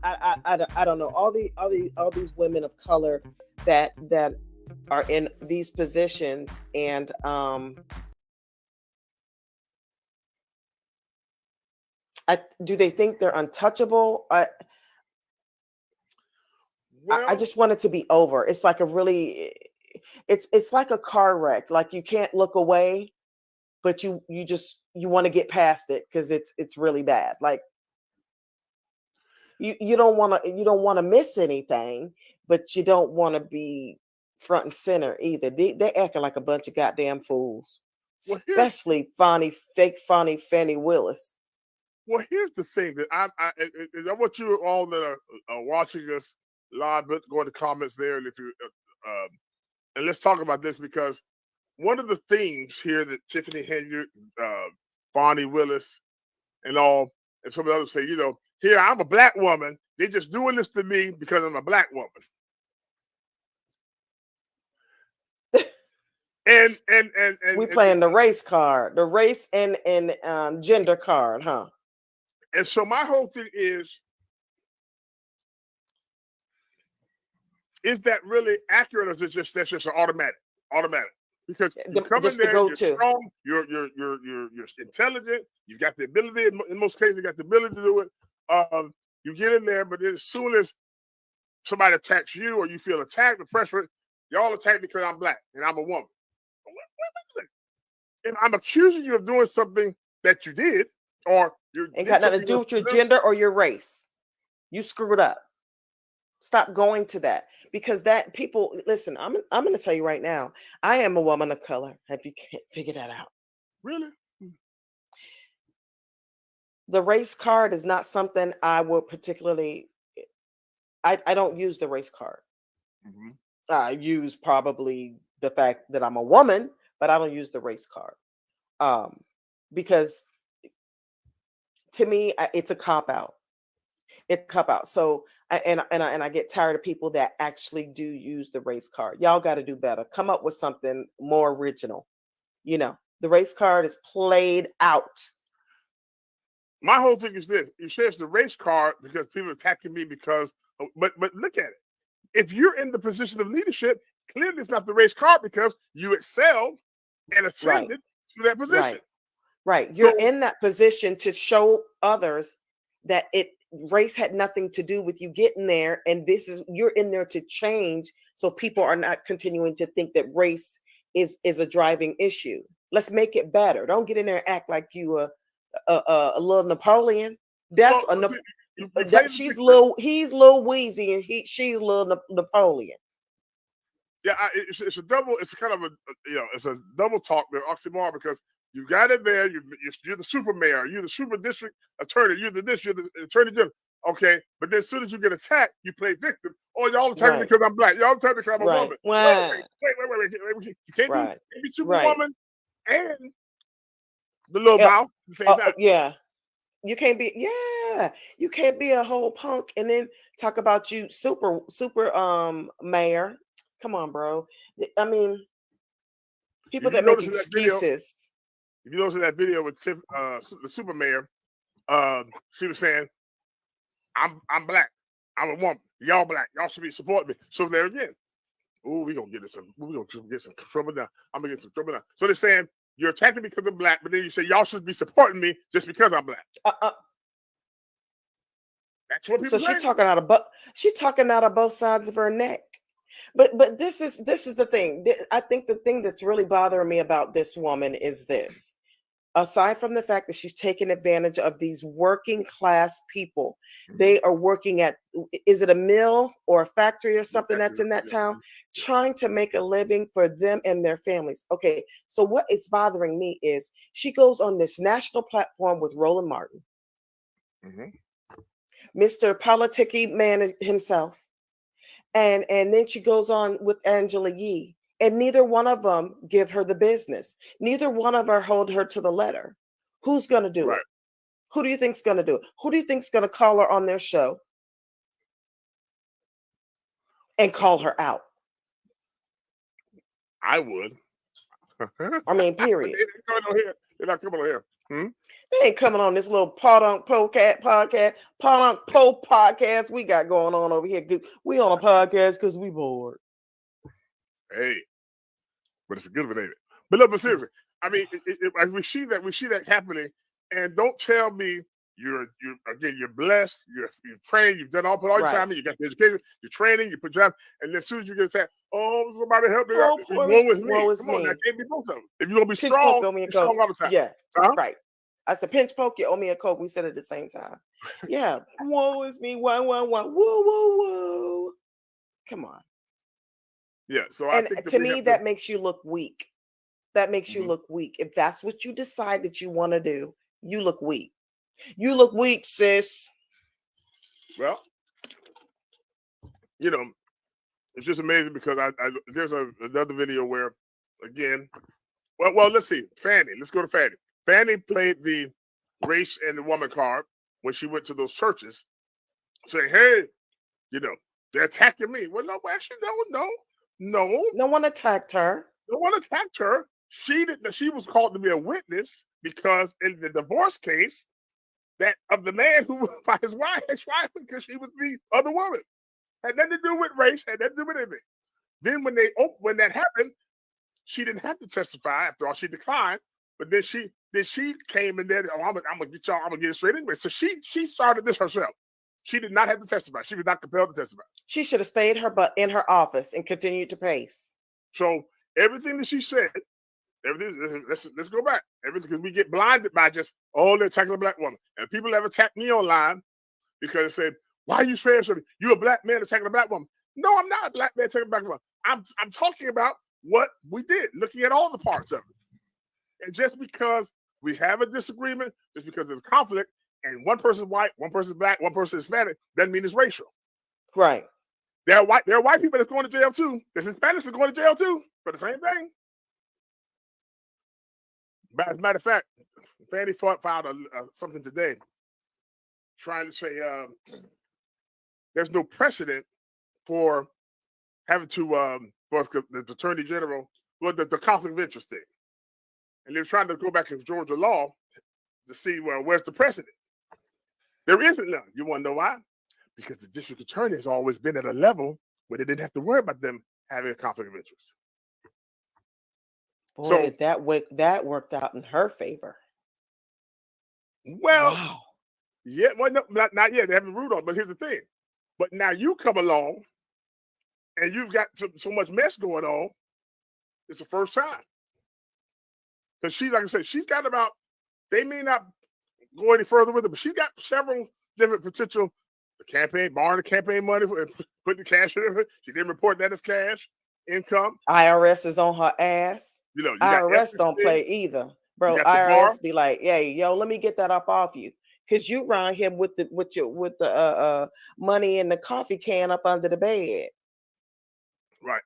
I don't know. All these women of color that are in these positions, and do they think they're untouchable? I Well, just want it to be over. It's like a really, it's like a car wreck. Like you can't look away, but you want to get past it because it's really bad. Like you don't want to miss anything, but you don't want to be front and center either. They acting like a bunch of goddamn fools, well, especially fake Fannie Willis. here's the thing that I want you all that are watching this live, but go in the comments there, and if you and let's talk about this, because one of the things here that Tiffany Henry, Bonnie Willis, and all, and some of the others say, here I'm a black woman. They're just doing this to me because I'm a black woman. And we playing the race card, the race and gender card, huh? And so my whole thing is that really accurate, or is it that's just an automatic? Because you come in there, you're strong, you're intelligent, you got the ability. In most cases, you got the ability to do it. You get in there, but then as soon as somebody attacks you or you feel attacked, the pressure, y'all attack because I'm black and I'm a woman. And I'm accusing you of doing something that you did, or ain't got nothing to do with your gender or your race. You screwed up. Stop going to that, because that people listen. I'm going to tell you right now. I am a woman of color. Have you can't figure that out? Really? The race card is not something I would particularly. I don't use the race card. Mm-hmm. I use probably the fact that I'm a woman, but I don't use the race card. Because to me, it's a cop out. It's a cop out. So I get tired of people that actually do use the race card. Y'all got to do better. Come up with something more original. The race card is played out. My whole thing is this: you say it's the race card because people are attacking me because, but look at it. If you're in the position of leadership, clearly it's not the race card because you excelled and ascended to that position. Right. You're in that position to show others that race had nothing to do with you getting there, and you're in there to change, so people are not continuing to think that race is a driving issue. Let's make it better. Don't get in there and act like you a little Napoleon. That's he's Lil Weezy and she's Lil Napoleon. Yeah, it's a double. It's kind of it's a double talk there, oxymoron, because you got it there. You're the super mayor. You're the super district attorney. You're the attorney general. Okay, but then as soon as you get attacked, you play victim. Oh, y'all attacking me because I'm black. Y'all attacking me because I'm a woman. Wait. You can't be superwoman and the little mouth at the same time. Yeah. You can't be a whole punk and then talk about you super mayor. Come on, bro. I mean, people that make excuses. If you notice in that video with the super mayor, she was saying, I'm black. I'm a woman. Y'all black. Y'all should be supporting me. So there again. Oh, we're gonna get some trouble now. I'm gonna get some trouble now. So they're saying you're attacking me because I'm black, but then you say y'all should be supporting me just because I'm black. That's what people say. So she's talking out of both sides of her neck. But this is the thing. I think the thing that's really bothering me about this woman is this. Aside from the fact that she's taking advantage of these working class people, they are working at, is it a mill or a factory or something that's in that town, trying to make a living for them and their families. Okay, so what is bothering me is she goes on this national platform with Roland Martin, Mr. Politicking man himself, and then she goes on with Angela Yee. And neither one of them give her the business. Neither one of them hold her to the letter. Who's going to do it? Who do you think's going to do it? Who do you think's going to call her on their show and call her out? I would. I mean, period. They're not coming on here. They ain't coming on this little podunk podcast we got going on over here. We on a podcast because we bored. Hey, but it's a good one, ain't it? But look, but seriously, I mean, we see that happening, and don't tell me you're blessed, you're trained, you've done put all your time in, you got the education, you're training, you put job, and then as soon as you get attacked, oh, somebody help me out. Woe is me. Come on, that can't be both of them. If you're gonna be strong, be strong all the time. Yeah, right. I said, pinch poke, you owe me a Coke. We said it at the same time. Yeah, woe is me. Whoa, whoa. Come on. Yeah, so and I think to me, that makes you look weak. That makes you look weak. If that's what you decide that you want to do, you look weak. You look weak, sis. Well, it's just amazing because there's another video where, again, well, let's see. Fanny, let's go to Fanny. Fanny played the race and the woman card when she went to those churches, saying, "Hey, they're attacking me." Well, no, actually, no. No one attacked her. No one attacked her. She was called to be a witness because in the divorce case, that of the man who was by his wife, because she was the other woman, had nothing to do with race, had nothing to do with anything. Then when that happened, she didn't have to testify. After all, she declined. But then she came in there. Oh, I'm gonna get y'all. I'm gonna get it straight anyway. So she started this herself. She did not have to testify. She was not compelled to testify. She should have stayed in her office and continued to pace. So everything that she said, let's go back. Everything, because we get blinded by just, they're attacking a black woman. And people have attacked me online because they said, "Why are you saying something? You're a black man attacking a black woman." No, I'm not a black man attacking a black woman. I'm talking about what we did, looking at all the parts of it. And just because we have a disagreement, just because there's conflict, and one person's white, one person's black, one person's Hispanic, doesn't mean it's racial. Right. There are white people that's going to jail too. There's Hispanics that's going to jail too for the same thing. As a matter of fact, Fanny filed something today trying to say there's no precedent for having to for the Attorney General, the conflict of interest thing. And they're trying to go back to Georgia law to see, well, where's the precedent? There isn't none. You want to know why? Because the district attorney has always been at a level where they didn't have to worry about them having a conflict of interest. Boy, so that worked out in her favor. Well, wow. Yeah, well, no, not yet. They haven't ruled on. But here's the thing. But now you come along, and you've got so much mess going on. It's the first time. Because she's, like I said, she's got about, they may not go any further with it, but she's got several different potential borrowing the campaign money, and put the cash in it. She didn't report that as cash income. IRS is on her ass. You IRS don't play either, bro. IRS be like, "Hey, yo, let me get that up off you, because you around here with the money in the coffee can up under the bed." Right.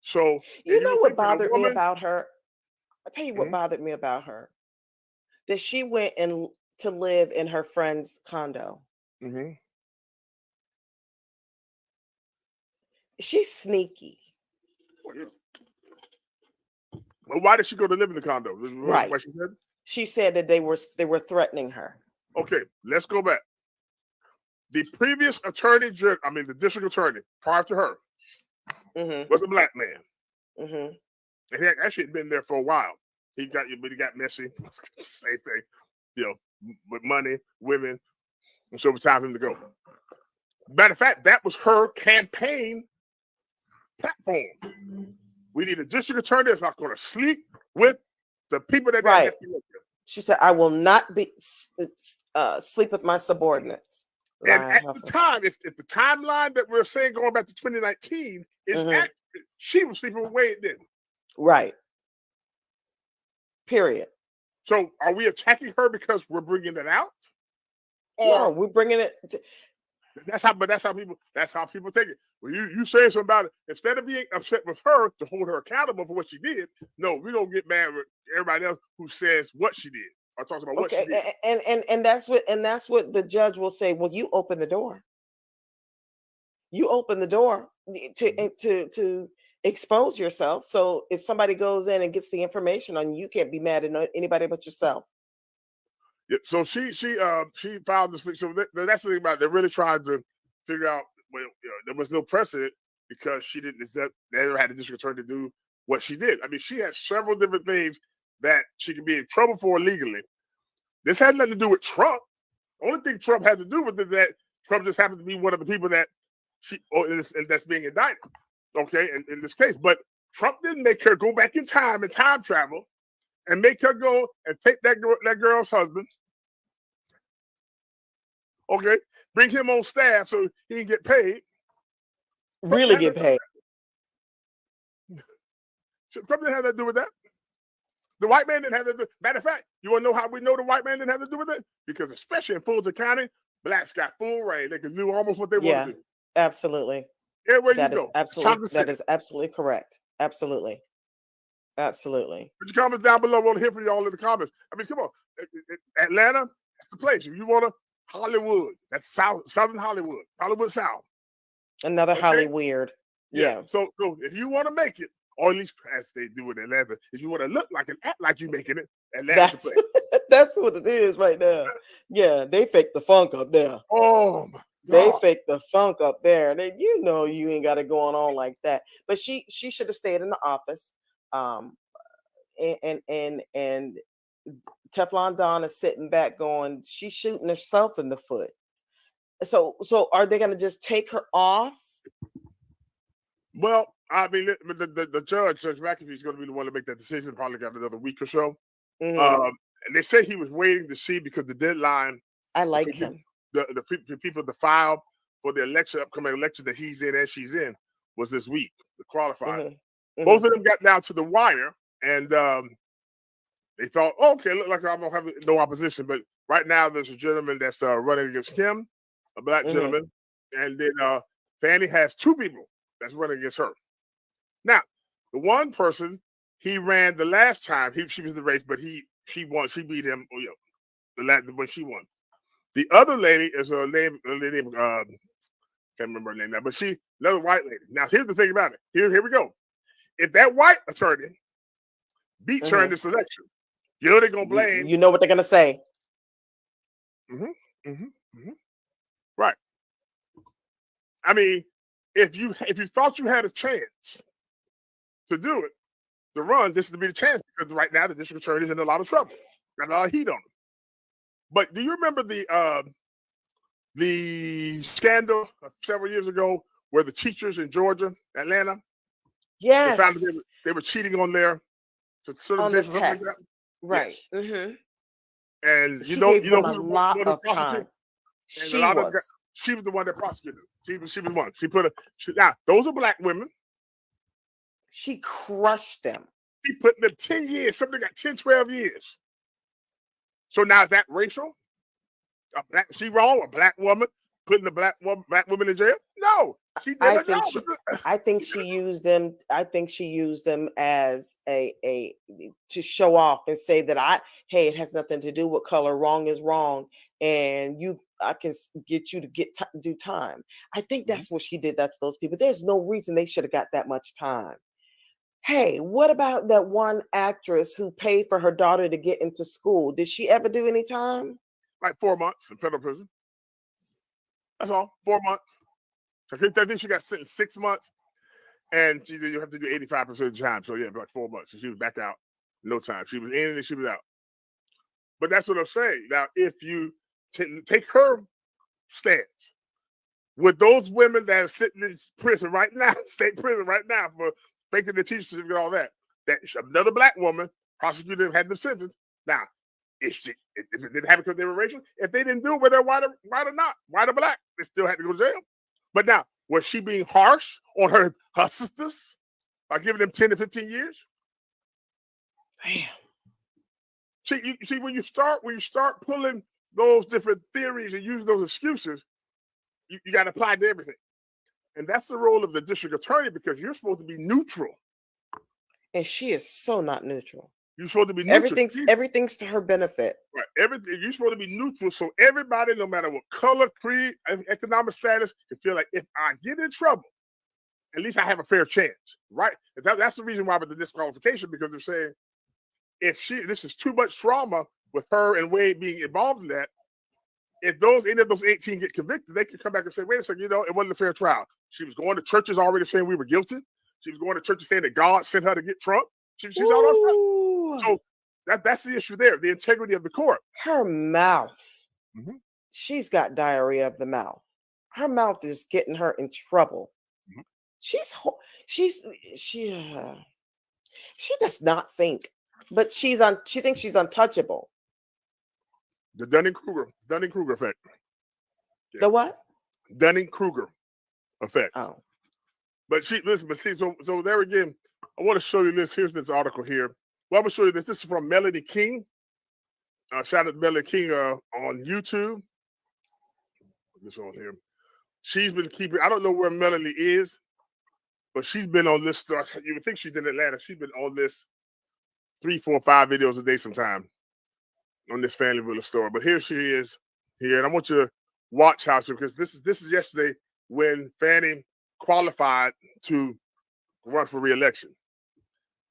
So you know what bothered me about her? I'll tell you what bothered me about her. That she went to live in her friend's condo. Mm-hmm. She's sneaky. Well, why did she go to live in the condo? Right. What she said? She said that they were threatening her. Okay, let's go back. The previous the district attorney prior to her was a black man. Mm-hmm. And he actually had been there for a while. He got messy. Same thing, with money, women, and so it was time for him to go. Matter of fact, that was her campaign platform. We need a district attorney that's not going to sleep with the people that right. She said, "I will not sleep with my subordinates." And at the time, if the timeline that we're saying going back to 2019 is accurate, she was sleeping with Wade then. Right. Period. So are we attacking her because we're bringing it out? Or no, we're bringing it. That's how people take it. Well, you say something about it. Instead of being upset with her to hold her accountable for what she did, no, we're gonna get mad with everybody else who says what she did or talks about what she did. And that's what the judge will say. Well, you open the door. You open the door to expose yourself. So if somebody goes in and gets the information on you, you can't be mad at anybody but yourself. Yeah, so she filed this thing. So that's the thing about it. They're really trying to figure out. Well, there was no precedent because she didn't. They never had the district attorney to do what she did. I mean, she has several different things that she could be in trouble for legally. This had nothing to do with Trump. The only thing Trump had to do with it that Trump just happened to be one of the people that that's being indicted. Okay, in this case, but Trump didn't make her go back in time and time travel and make her go and take that girl's husband. Okay, bring him on staff so he can get paid. Really get paid. Trump didn't have that to do with that. The white man didn't have that to do. Matter of fact, you want to know how we know the white man didn't have to do with it? Because especially in Fulton County, blacks got full reign. They can do almost what they want to do. Absolutely. Everywhere That you is go. absolutely that is absolutely correct. Absolutely. Absolutely. Put your comments down below. I want to hear from y'all in the comments. I mean, come on. Atlanta, that's the place. If you want to, Hollywood. That's Southern Hollywood. Hollywood South. Another Hollywood. Yeah. So if you want to make it, or at least as they do in Atlanta, if you want to look like and act like you're making it, Atlanta's the place. That's what it is right now. Yeah, they fake the funk up there. Oh my God. They fake the funk up there. You ain't got it going on like that. But she should have stayed in the office. And Teflon Don is sitting back going, she's shooting herself in the foot. So are they going to just take her off? Well, I mean, the Judge McAfee, is going to be the one to make that decision. Probably got another week or so. Mm-hmm. And they say he was waiting to see because the deadline. I like him. The people to file for the upcoming election that he's in and she's in was this week, the qualifier. Mm-hmm. Both of them got down to the wire, and they thought, okay, look like I'm gonna have no opposition. But right now, there's a gentleman that's running against him, a black gentleman, and then Fannie has two people that's running against her. Now, the one person he ran the last time, she was in the race, but she won. She beat him. When she won. The other lady is a lady can't remember her name now, but she another white lady. Now, here's the thing about it. Here we go. If that white attorney beats her in this election, you know they're gonna blame. You know what they're gonna say. Right. I mean, if you thought you had a chance to do it, to run, this is to be the chance because right now the district attorney is in a lot of trouble. Got a lot of heat on him. But do you remember the scandal several years ago where the teachers in Georgia, Atlanta, yes, they found they were cheating on their certification, on the test, like that? Right? Yes. Mm-hmm. And She gave them a lot of time. She was the one that prosecuted. She was one. Now those are black women. She crushed them. She put them 10 years. Somebody got 10, 12 years. So now is that racial? She wrong? A black woman putting the black woman in jail? No, she did her job. I think she used them. I think she used them as a to show off and say that it has nothing to do with color. Wrong is wrong, and I can get you to do time. I think that's what she did. That's those people. There's no reason they should have got that much time. Hey, what about that one actress who paid for her daughter to get into school? Did she ever do any time? Like 4 months in federal prison. That's all. 4 months. I think she got sentenced 6 months, and you have to do 85% of the time. So yeah, like 4 months. So she was back out. No time. She was in and she was out. But that's what I'm saying. Now, if you take her stance with those women that are sitting in prison right now, state prison right now for faking the teacher certificate and all that another black woman prosecuted and had them sentenced. Now, if it didn't happen because they were racial, if they didn't do it, whether white or not, white or black, they still had to go to jail. But now, was she being harsh on her sisters by giving them 10 to 15 years? Damn. See, when you start pulling those different theories and using those excuses, you got to apply to everything. And that's the role of the district attorney because you're supposed to be neutral. And she is so not neutral. You're supposed to be neutral. Everything's to her benefit. Right. Everything. You're supposed to be neutral. So everybody, no matter what color, creed, economic status, can feel like if I get in trouble, at least I have a fair chance, right? That's the reason why with the disqualification, because they're saying if this is too much trauma with her and Wade being involved in that, if any of those 18 get convicted, they can come back and say, wait a second, it wasn't a fair trial. She was going to churches already saying we were guilty. She was going to churches saying that God sent her to get Trump. She's all that stuff. So that's the issue there, the integrity of the court. Her mouth. Mm-hmm. She's got diarrhea of the mouth. Her mouth is getting her in trouble. Mm-hmm. She does not think, but she thinks she's untouchable. The Dunning-Kruger effect. Yeah. The what? Dunning-Kruger effect. Oh. But see, so there again, I want to show you this. Here's this article here. Well, I'm going to show you this. This is from Melanie King. Shout out to Melanie King on YouTube. Put this on here. She's been keeping, I don't know where Melanie is, but she's been on this stuff. You would think she's in Atlanta. She's been on this 3, 4, 5 videos a day sometime on this family real story. But here she is here. And I want you to watch how she, because this is yesterday when Fannie qualified to run for re-election.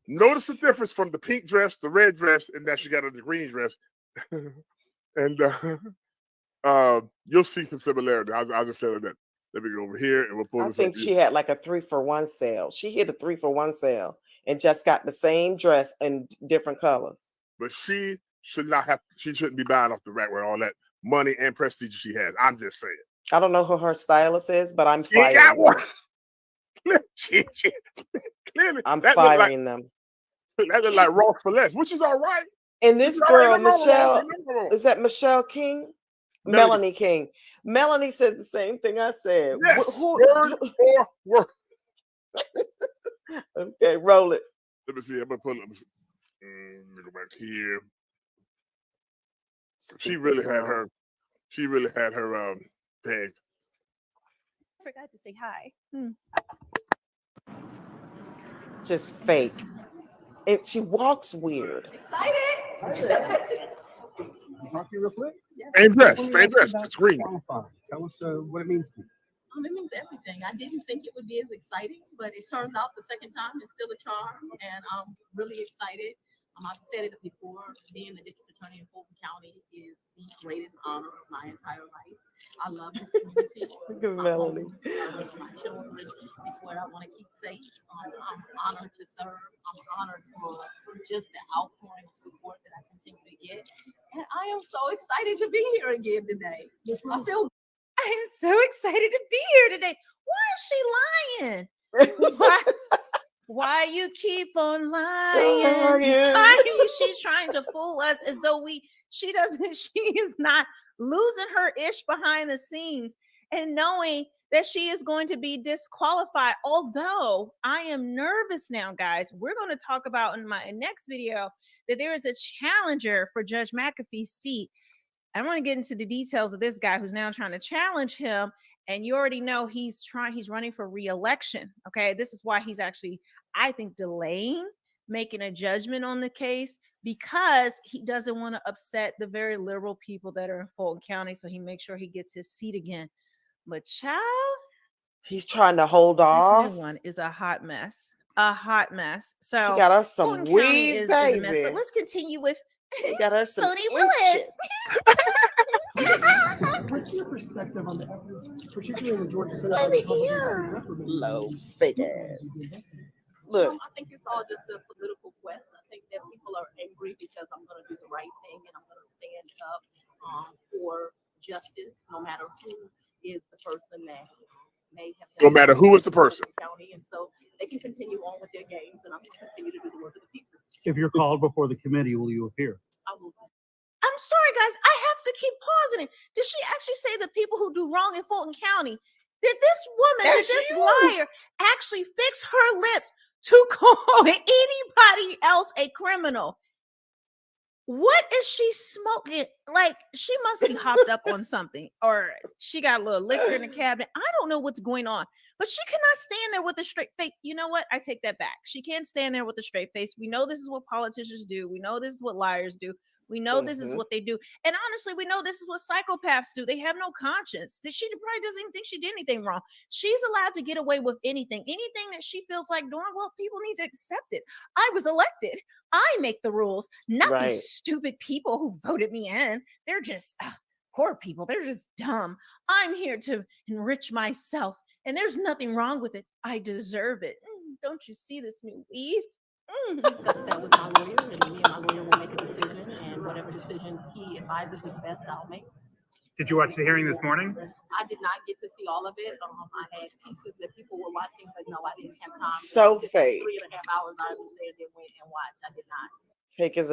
Notice the difference from the pink dress, the red dress, and that she got the green dress. And you'll see some similarity. I'll just tell her that. Let me go over here and we'll pull this up. I think she had like a 3-for-1 sale. She hit a 3-for-1 sale and just got the same dress in different colors. But she shouldn't be buying off the rack with all that money and prestige she has. I'm just saying. I don't know who her stylist is, but I'm firing. Got one. Clearly, I'm firing them. That look like Ross for less, which is all right. And this girl, Michelle, is that Michelle King? Melanie King. Melanie said the same thing I said. Yes, word for word. Okay, roll it. Let me see. I'm gonna pull it. Let me go back here. She really had her pegged. I forgot to say hi. Just fake. She walks weird. Excited. Talk to you real quick. Same dress. It's green. Tell us what it means to you. It means everything. I didn't think it would be as exciting, but it turns out the second time is still a charm, and I'm really excited. I've said it before, being the district attorney in Fulton County is the greatest honor of my entire life. I love this community. Look at Melanie. My children. It's where I want to keep safe. I'm honored to serve. I'm honored for just the outpouring of support that I continue to get. And I am so excited to be here again today. I am so excited to be here today. Why is she lying? Why you keep on lying? Why is she trying to fool us as though she is not losing her ish behind the scenes and knowing that she is going to be disqualified. Although I am nervous now, guys. We're going to talk about in my next video that there is a challenger for Judge McAfee's seat. I want to get into the details of this guy who's now trying to challenge him. And you already know he's running for re-election. Okay. This is why he's actually, I think, delaying making a judgment on the case because he doesn't want to upset the very liberal people that are in Fulton County. So he makes sure he gets his seat again. But child, he's trying to hold off. This new one is a hot mess. So she got us some weed, baby. But let's continue with got us some Tony Willis. What's your perspective on the evidence, particularly in the Georgia Senate? Low fake ass. Look, I think it's all just a political quest. I think that people are angry because I'm going to do the right thing and I'm going to stand up for justice, no matter who is the person that may have. No matter who is the person. County, and so they can continue on with their games, and I'm going to continue to do the work of the people. If you're called before the committee, will you appear? I will. I'm sorry, guys. I have to keep pausing it. Did she actually say the people who do wrong in Fulton County? Did this woman, this liar, actually fix her lips to call anybody else a criminal? What is she smoking? like she must be hopped up on something, or she got a little liquor in the cabinet. I don't know what's going on, but she cannot stand there with a straight face. You know what? I take that back. She can't stand there with a straight face. We know this is what politicians do. We know this is what liars do. We know this is what they do. And honestly, we know this is what psychopaths do. They have no conscience. She probably doesn't even think she did anything wrong. She's allowed to get away with anything. Anything that she feels like doing, well, people need to accept it. I was elected. I make the rules, not these stupid people who voted me in. They're just poor people. They're just dumb. I'm here to enrich myself, and there's nothing wrong with it. I deserve it. Don't you see this new weave? Discuss that with my lawyer, and me and my lawyer will make a decision, and whatever decision he advises is best, I'll make. Did you watch the hearing this morning? I did not get to see all of it. I had pieces that people were watching, but no, I didn't have time. So fake. 3.5 hours, I understand they went and watched. I did not. Fake as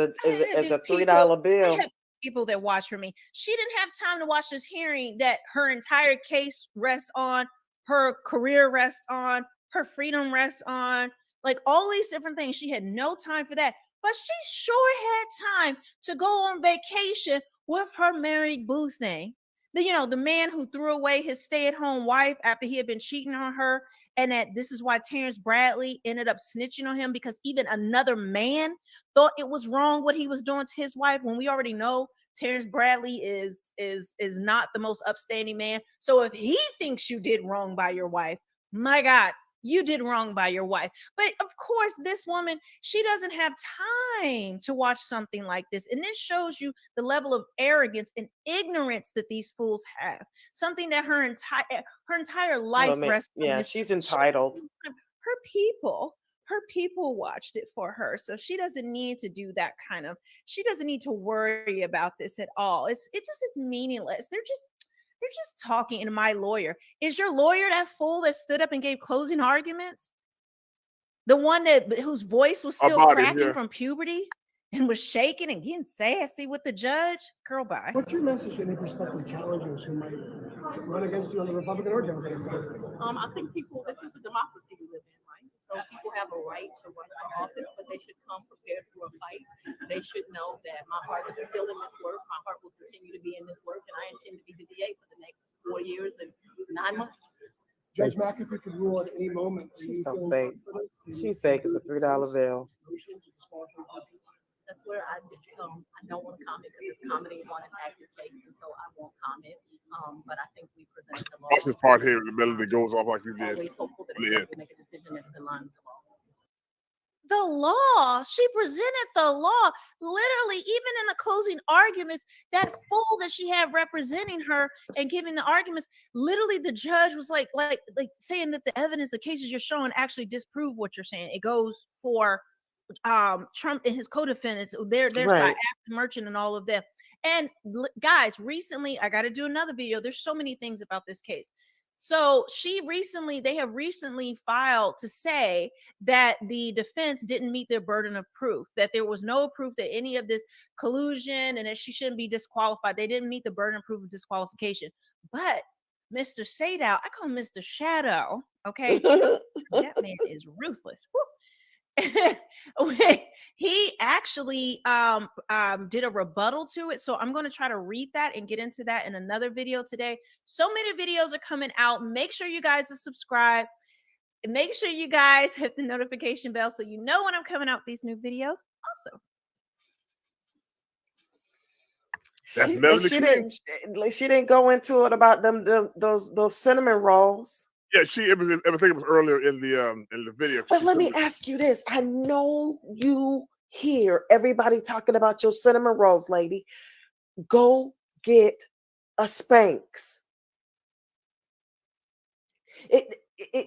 a $3 bill. I have people that watch for me. She didn't have time to watch this hearing that her entire case rests on, her career rests on, her freedom rests on, like all these different things. She had no time for that, but she sure had time to go on vacation with her married boo thing. The man who threw away his stay-at-home wife after he had been cheating on her, and that this is why Terrence Bradley ended up snitching on him, because even another man thought it was wrong what he was doing to his wife, when we already know Terrence Bradley is not the most upstanding man. So if he thinks you did wrong by your wife, my God, you did wrong by your wife. But of course, this woman, she doesn't have time to watch something like this. And this shows you the level of arrogance and ignorance that these fools have. Something that her entire life rests on. Yeah, she's entitled. Her people watched it for her. So she doesn't need to do that she doesn't need to worry about this at all. It just is meaningless. They're just talking. And my lawyer, is your lawyer that fool that stood up and gave closing arguments? The one whose voice was still cracking from puberty and was shaking and getting sassy with the judge? Girl, bye. What's your message to any prospective challengers who might run against you on the Republican or Democratic side? I think this is a democracy we live in, right? So people have a right to run for office, but they should come prepared for a fight. They should know that my heart is still in this work. My heart will continue to be in this work, and I intend to be the DA for the next 4 years and 9 months. Judge McAfee could rule at any moment. She's so fake. She fake as a $3 bill. That's where I don't want to comment, because it's comedy on an active case, and so I won't comment. But I think we presented the law. That's the part here in the middle that goes off like you did. Always hopeful that we make a decision that is in line with the law. The law. She presented the law. Literally, even in the closing arguments, that fool that she had representing her and giving the arguments, literally the judge was like saying that the evidence, the cases you're showing actually disprove what you're saying. It goes for Trump and his co-defendants, their side, Afton Merchant and all of them. And guys, recently, I got to do another video. There's so many things about this case. So they have recently filed to say that the defense didn't meet their burden of proof, that there was no proof that any of this collusion and that she shouldn't be disqualified. They didn't meet the burden of proof of disqualification. But Mr. Sadow, I call him Mr. Shadow. Okay. That man is ruthless. Woo. He actually did a rebuttal to it. So I'm going to try to read that and get into that in another video today. So many videos are coming out. Make sure you guys are subscribed. And make sure you guys hit the notification bell so you know when I'm coming out with these new videos. Also, she didn't go into it about those cinnamon rolls. Yeah, I think it was earlier in the video. But let me ask you this. I know you hear everybody talking about your cinnamon rolls, lady. Go get a Spanx.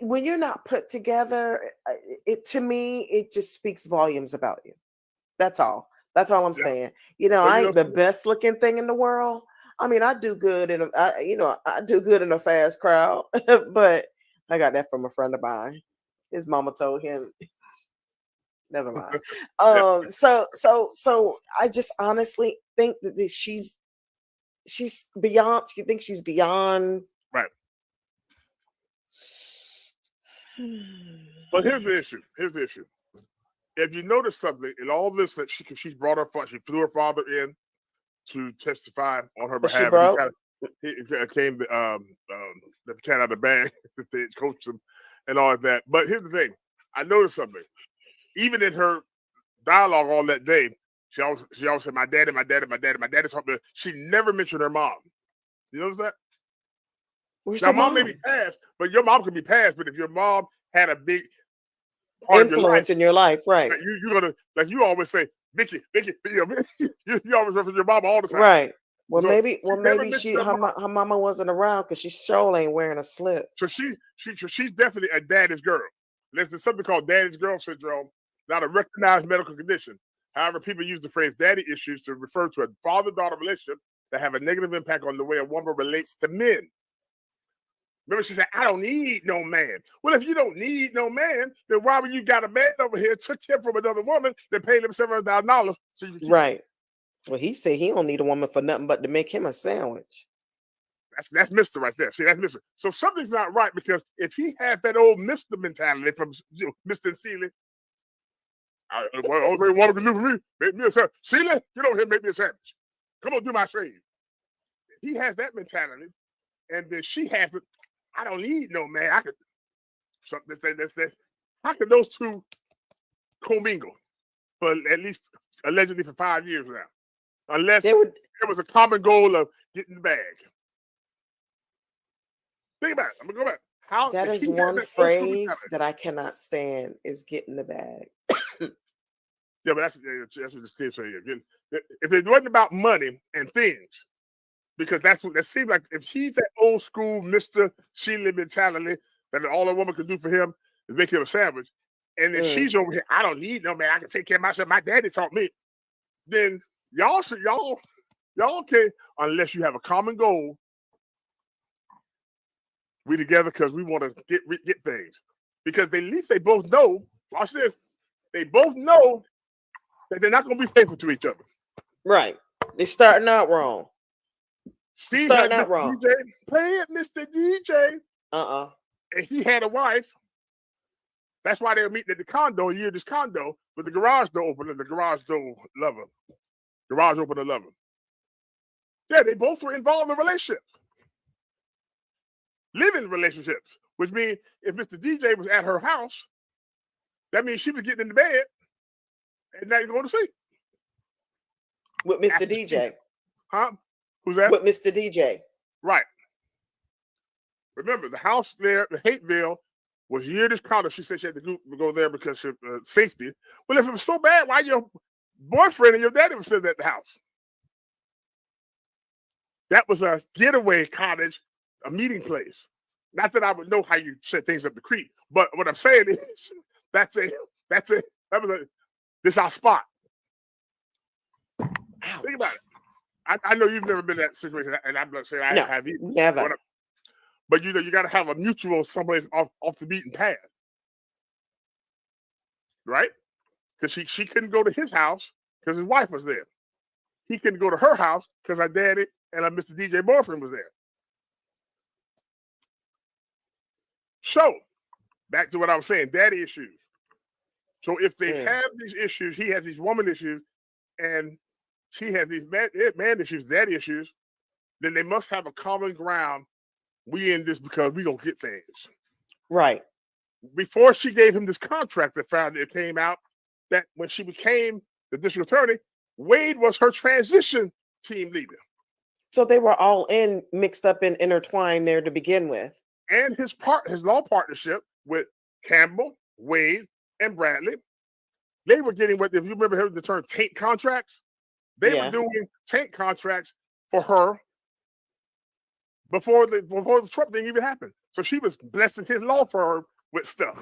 When you're not put together, to me, it just speaks volumes about you. That's all. That's all I'm saying. I ain't the best looking thing in the world. I mean, I do good I do good in a fast crowd, but I got that from a friend of mine. His mama told him. Never mind. So I just honestly think that she's beyond. You think she's beyond? Right. But here's the issue. If you notice something in all this, that she brought her father, she flew her father in to testify on her But she behalf. broke? He came the cat out of the bag. They coached him and all of that. But here's the thing: I noticed something. Even in her dialogue all that day, she always said, "My daddy, my daddy, my daddy, my daddy." Taught me. She never mentioned her mom. You notice that? Where's Now, your mom may mom? be passed, but your mom could be passed. But if your mom had a big part of your life, Influence in your life, right? like you're gonna, like you always say, Vicky, you always reference your mom all the time. Right. Well, So maybe she never maybe mentioned her mom. her mama wasn't around because she sure ain't wearing a slip. So she's definitely a daddy's girl. There's something called daddy's girl syndrome, not a recognized medical condition. However, people use the phrase daddy issues to refer to a father-daughter relationship that have a negative impact on the way a woman relates to men. Remember, she said, "I don't need no man." Well, if you don't need no man, then why would you got a man over here, took him from another woman, that paid him $700,000 so you can keep him? Right. Well, he said he don't need a woman for nothing but to make him a sandwich. That's Mr. right there. See, that's Mr. So something's not right, because if he has that old Mr. mentality from Mr. Seeley, all the woman can do for me, make me a sandwich. Seeley, get over here and make me a sandwich. Come on, do my shave. He has that mentality, and then she has it. I don't need no man. I could something that. How could those two commingle for at least allegedly for 5 years now? Unless there was a common goal of getting the bag. Think about it. I'm gonna go back. How That is one phrase that I cannot stand, is getting the bag. Yeah, but that's what this kid saying. If it wasn't about money and things, because that seems like if he's that old school Mr. Sheila mentality that all a woman could do for him is make him a sandwich, and then she's over here, I don't need no man, I can take care of myself. My daddy taught me. Then y'all can, unless you have a common goal. We together because we want to get things. Because at least they both know. Watch this. They both know that they're not going to be faithful to each other. Right. They're starting out wrong. Steve had Mr. wrong. DJ. Play it, Mr. DJ. And he had a wife. That's why they were meeting at the condo, this condo, with the garage door open and the garage door lover. Garage opener lover. Yeah, they both were involved in relationships. Living relationships, which means if Mr. DJ was at her house, that means she was getting into bed and not going to sleep. With Mr. DJ. Huh? Who's that? With Mr. DJ. Right. Remember, the house there, the Hateville, was year-this condo. She said she had to go there because of safety. Well, if it was so bad, why your boyfriend and your daddy were sitting at the house? That was a getaway cottage, a meeting place. Not that I would know how you set things up the creek, but what I'm saying is this is our spot. Ouch. Think about it. I know you've never been in that situation, and I'm not saying I have either. Never. But you got to have a mutual someplace off the beaten path, right? Because she couldn't go to his house because his wife was there. He couldn't go to her house because her daddy and her Mr. DJ boyfriend was there. So, back to what I was saying, daddy issues. So if they have these issues, he has these woman issues, and she has these man issues, daddy issues, then they must have a common ground. We in this because we gonna get things. Right. Before she gave him this contract, that found it came out that when she became the district attorney, Wade was her transition team leader. So they were all mixed up and intertwined there to begin with. And his law partnership with Campbell, Wade, and Bradley, they were getting what, if you remember the term taint contracts, they were doing taint contracts for her before the Trump thing even happened. So she was blessing his law firm with stuff.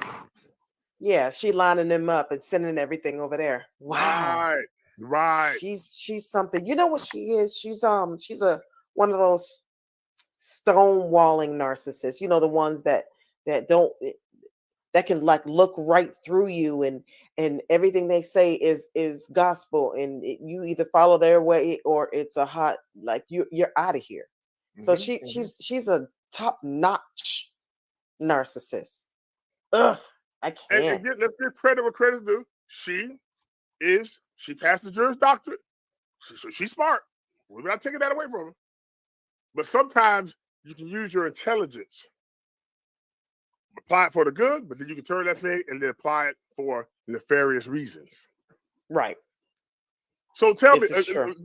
Yeah, she lining them up and sending everything over there. Wow. Right. She's something. You know what she is? She's one of those stonewalling narcissists. You know, the ones that can like look right through you, and everything they say is gospel, and you either follow their way or it's a hot, like you're out of here. So she's a top-notch narcissist. Ugh, I can't. And let's give credit where credit's due. She passed the Juris Doctorate, so she's smart. We're not taking that away from them. But sometimes you can use your intelligence, apply it for the good, but then you can turn that thing and then apply it for nefarious reasons. Right. So tell This me, is true.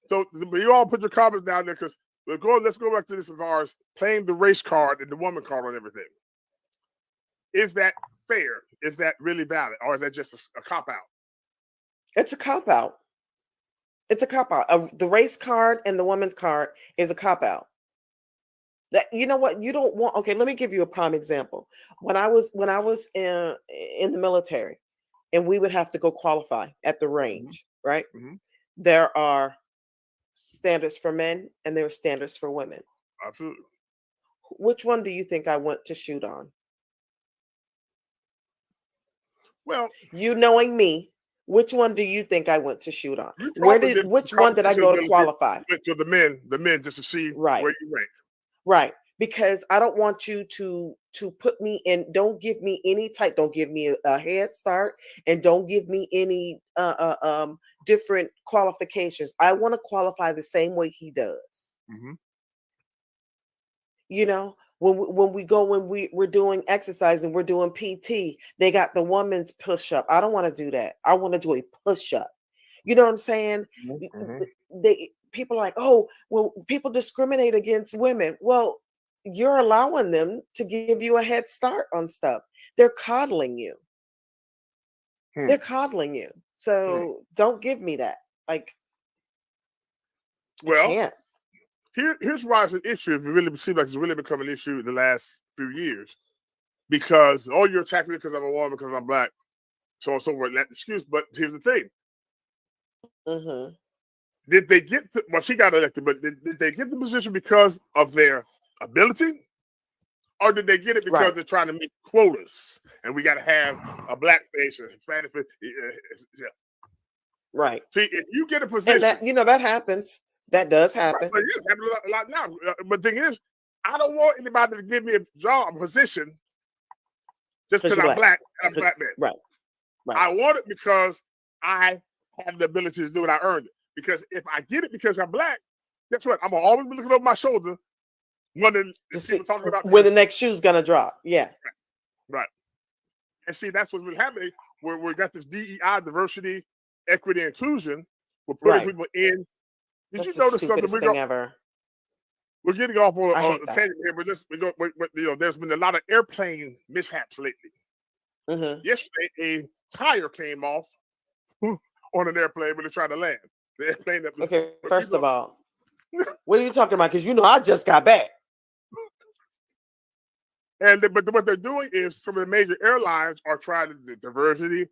so you all put your comments down there because let's go back to this as far as playing the race card and the woman card on everything. Is that fair? Is that really valid? Or is that just a cop-out? It's a cop-out. It's a cop-out. The race card and the woman's card is a cop-out. That, you know what, you don't want. Okay, let me give you a prime example. When I was in the military, and we would have to go qualify at the range, right? Mm-hmm. There are standards for men and there are standards for women. Absolutely. Which one do you think I went to shoot on? Well, you knowing me, which one do you think I went to shoot on? you Which one did I go to qualify? To the men just to see Right. where you rank. Right. Because I don't want you to put me in, don't give me a head start, and don't give me any different qualifications. I want to qualify the same way he does. Mm-hmm. You know, when we're doing exercise and we're doing PT, they got the woman's push up. I don't want to do that. I want to do a push up. You know what I'm saying? Mm-hmm. People are like, oh, well, people discriminate against women. Well, you're allowing them to give you a head start on stuff. They're coddling you. They're coddling you. So don't give me that. Like, well, I can't. Here's why it's an issue. If it really seems like it's really become an issue in the last few years, because you're attacking me because I'm a woman, because I'm black, so on and so forth. That excuse. But here's the thing. Mm-hmm. Did they get? Well, she got elected, but did they get the position because of their ability, or did they get it because they're trying to meet quotas and we got to have a black face, a Hispanic face? Yeah. Right. See, if you get a position, and that happens. That does happen. But it's happening a lot now. But the thing is, I don't want anybody to give me a position just because I'm black and I'm a black man. Right. I want it because I have the ability to do it. I earned it. Because if I get it because I'm black, guess what? I'm gonna always be looking over my shoulder, wondering if people talking about where the next shoe's gonna drop. Yeah. Right. And see, that's what's been happening. Where we got this DEI, diversity, equity, inclusion. We're putting people in. Did you notice something? We're getting off on a tangent here, but there's been a lot of airplane mishaps lately. Mm-hmm. Yesterday, a tire came off on an airplane when they tried to land. The airplane that was, okay, first of all, what are you talking about? Because I just got back. But what they're doing is some of the major airlines are trying to do diversity,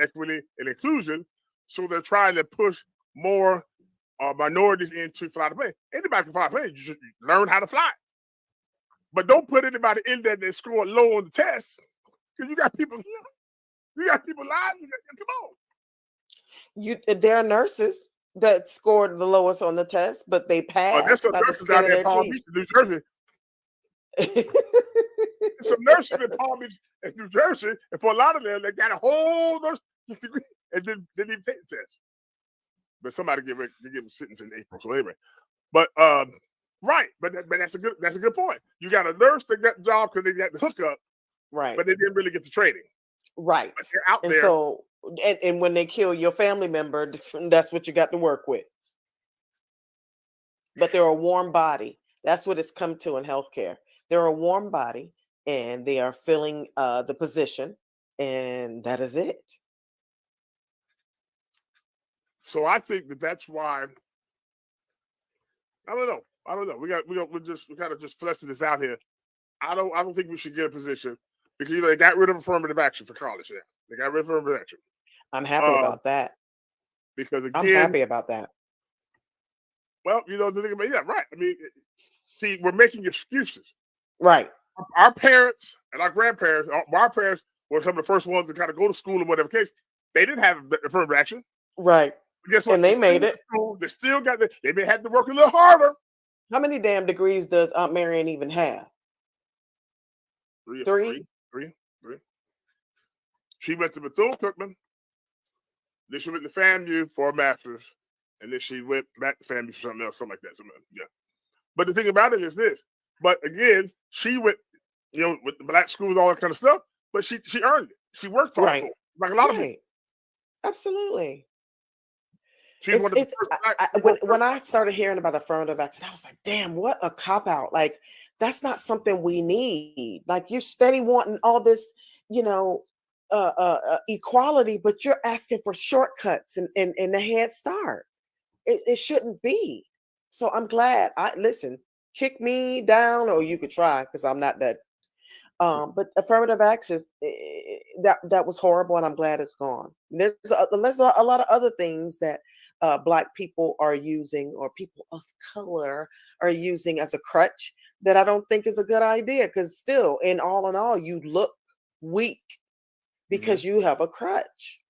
equity, and inclusion. So they're trying to push more minorities in to fly the plane. Anybody can fly a plane. You should learn how to fly. But don't put anybody in there that scored low on the test, because you got people lying. Come on. There are nurses that scored the lowest on the test, but they passed. There's some nurses out there in Palm Beach, New Jersey. Some nurses in Palm Beach and New Jersey, and for a lot of them, they got a whole nurse degree and didn't even take the test. But somebody give them sentence in April. So anyway, but but that's a good point. You got a nurse that got the job because they got the hookup, right? But they didn't really get the training, right? But they're out and there. So and when they kill your family member, that's what you got to work with. But they're a warm body. That's what it's come to in healthcare. They're a warm body, and they are filling the position, and that is it. So I think that's why. I don't know. We kind of just fleshing this out here. I don't think we should get a position because they got rid of affirmative action for college. Yeah, they got rid of affirmative action. I'm happy about that. Because again, I'm happy about that. Well, the thing about right. I mean, see, we're making excuses. Right. Our parents and our grandparents, our parents were some of the first ones to kind of go to school or whatever case. They didn't have affirmative action. Right. Guess what? And they made it. They still got they may have to work a little harder. How many damn degrees does Aunt Marion even have? Three. She went to Bethune-Cookman. Then she went to FAMU for a master's, and then she went back to family for something else, something like that. Yeah. But the thing about it is this. But again, she went, with the black schools, all that kind of stuff. But she earned it. She worked hard for it, like a lot of people. Absolutely. She's one of the first when I started hearing about affirmative action, I was like, damn, what a cop out. Like, that's not something we need. Like, you're steady wanting all this, equality, but you're asking for shortcuts and a head start. It shouldn't be. So I'm glad. Listen, kick me down, or you could try, because I'm not that. But affirmative action, that was horrible, and I'm glad it's gone. There's a lot of other things that Black people are using, or people of color are using as a crutch, that I don't think is a good idea. Because still, in all, you look weak because you have a crutch.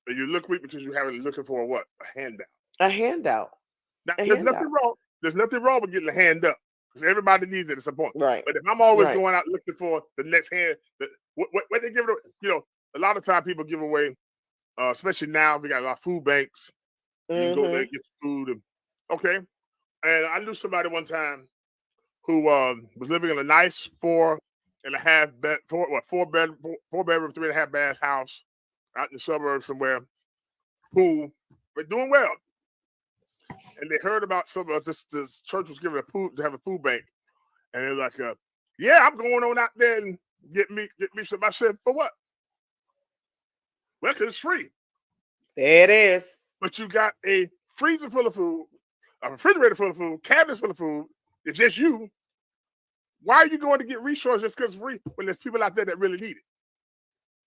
You look weak because you haven't looking for what? A handout. A handout. Now, there's nothing wrong. There's nothing wrong with getting a hand up, because everybody needs it at some point. Right. But if I'm always going out looking for the next hand, what they give it, a lot of time people give away, especially now we got a lot of food banks. You can go there and get food. And I knew somebody one time who was living in a nice 4.5 bed, 4 bedroom, 3.5 bath house out in the suburbs somewhere, who were doing well. And they heard about some of this church was giving to have a food bank. And they're like, yeah, I'm going on out there and get me some. I said, for what? Well, because it's free. There it is. But you got a freezer full of food, a refrigerator full of food, cabinets full of food. It's just you. Why are you going to get resources just because it's free when there's people out there that really need it?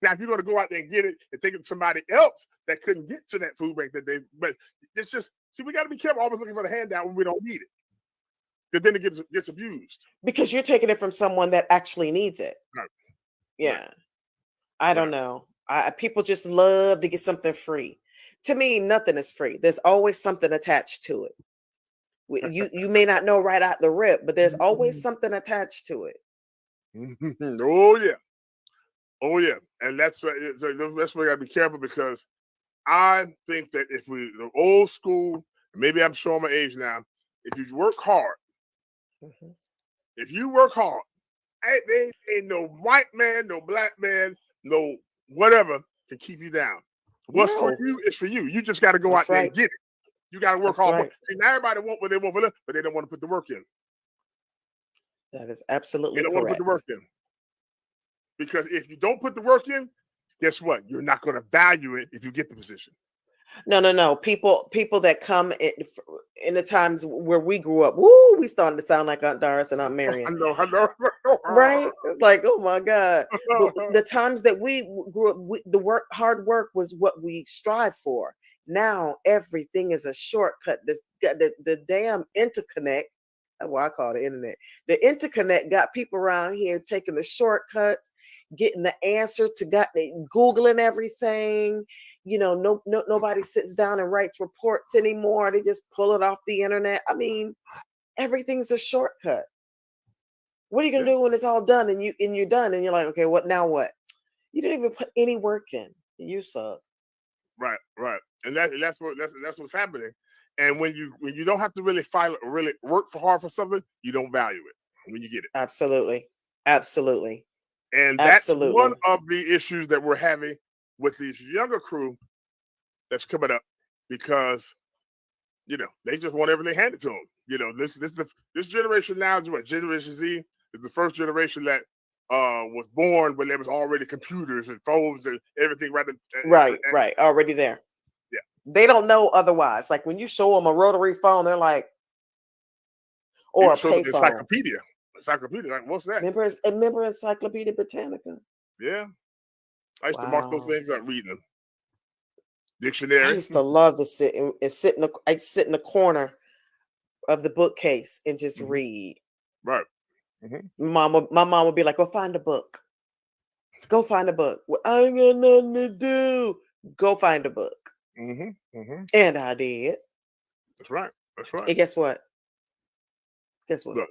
Now, if you're going to go out there and get it and take it to somebody else that couldn't get to that food bank but it's just, see, we got to be careful always looking for the handout when we don't need it. Because then it gets abused. Because you're taking it from someone that actually needs it. Right. Yeah. Right. I don't know. People just love to get something free. To me, nothing is free. There's always something attached to it. You may not know right out the rip, but there's always something attached to it. Oh yeah, and that's why we gotta be careful, because I think that if the old school, maybe I'm showing my age now, if you work hard, ain't no white man, no black man, no whatever can keep you down. What's for you is for you. You just got to go out there and get it. You got to work hard. See, now everybody want what they want for them, but they don't want to put the work in. That is absolutely correct. They don't correct. want to put the work in. Because if you don't put the work in, guess what? You're not going to value it if you get the position. No. People that come in the times where we grew up, woo, we starting to sound like Aunt Doris and Aunt Marion. I know. Right? It's like, oh my God. The times that we grew up, hard work was what we strive for. Now everything is a shortcut. The damn interconnect, that's what I call the internet. The interconnect got people around here taking the shortcuts, getting the answer to Googling everything. Nobody sits down and writes reports anymore. They just pull it off the internet. I mean, everything's a shortcut. What are you gonna do when it's all done and you're done and you're like, okay, what now? What? You didn't even put any work in. You suck. Right. And that's what's happening. And when you don't have to really fight or really work hard for something, you don't value it when you get it. Absolutely. And that's one of the issues that we're having with this younger crew that's coming up, because they just want everything handed to them. This generation now is what? Generation Z is the first generation that was born when there was already computers and phones and everything right already there. Yeah, they don't know otherwise. Like when you show them a rotary phone, they're like, or a payphone. Encyclopedia, like, what's that? Remember Encyclopedia Britannica? Yeah, I used to mark those things up, reading them. Dictionary. I used to love to sit in the corner of the bookcase and just read. Right. My mom would be like, "Go find a book. Go find a book." Well, I ain't got nothing to do. Go find a book. And I did. That's right. And guess what? Look.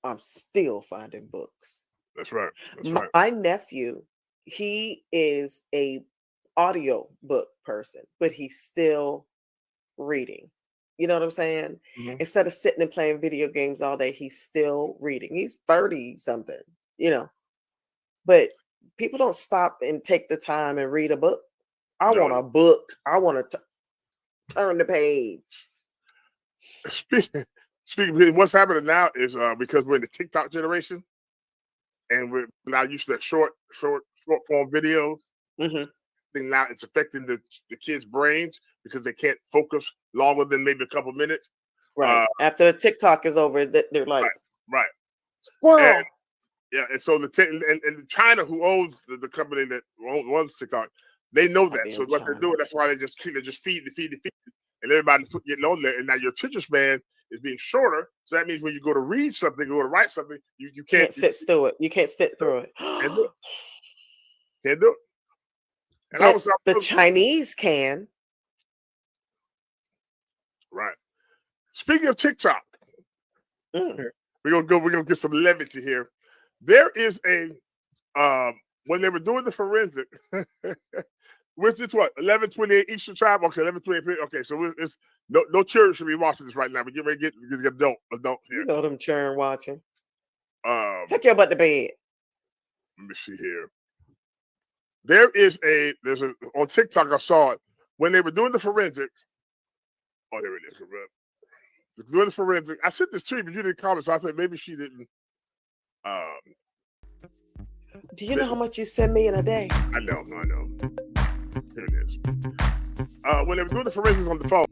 I'm still finding books. That's right. My nephew, he is a audio book person, but he's still reading. You know what I'm saying? Mhm. Instead of sitting and playing video games all day, he's still reading. He's 30 something, you know. But people don't stop and take the time and read a book. I want No. a book. I want to turn the page. Speaking, what's happening now is because we're in the TikTok generation, and we're now used to that short form videos. Hmm. Thing now it's affecting the kids' brains because they can't focus longer than maybe a couple minutes. Right. After the TikTok is over, they're like, Right. squirrel. And yeah, and so and China, who owns the company that owns TikTok, they know that. So what they're doing, that's why they just feed, and everybody getting on there. And now your attention span is being shorter. So that means when you go to read something, go to write something, you can't sit through it. You can't sit through it. Can't do it. Can't do it. And But the Chinese can. Right. Speaking of TikTok, we're gonna get some levity here. There is a when they were doing the forensic, which is what 11:28 Eastern time. Okay, 11:28. Okay, so it's no children should be watching this right now. But get ready to get adult here. You know them children watching. Take your butt to bed. Let me see here. There's a on TikTok I saw it when they were doing the forensics. Oh, there it is. Doing the forensic. I sent this to you, but you didn't comment, so I thought maybe she didn't. Do you know how much you send me in a day? I know. Here it is. When they were doing the forensics on the phone.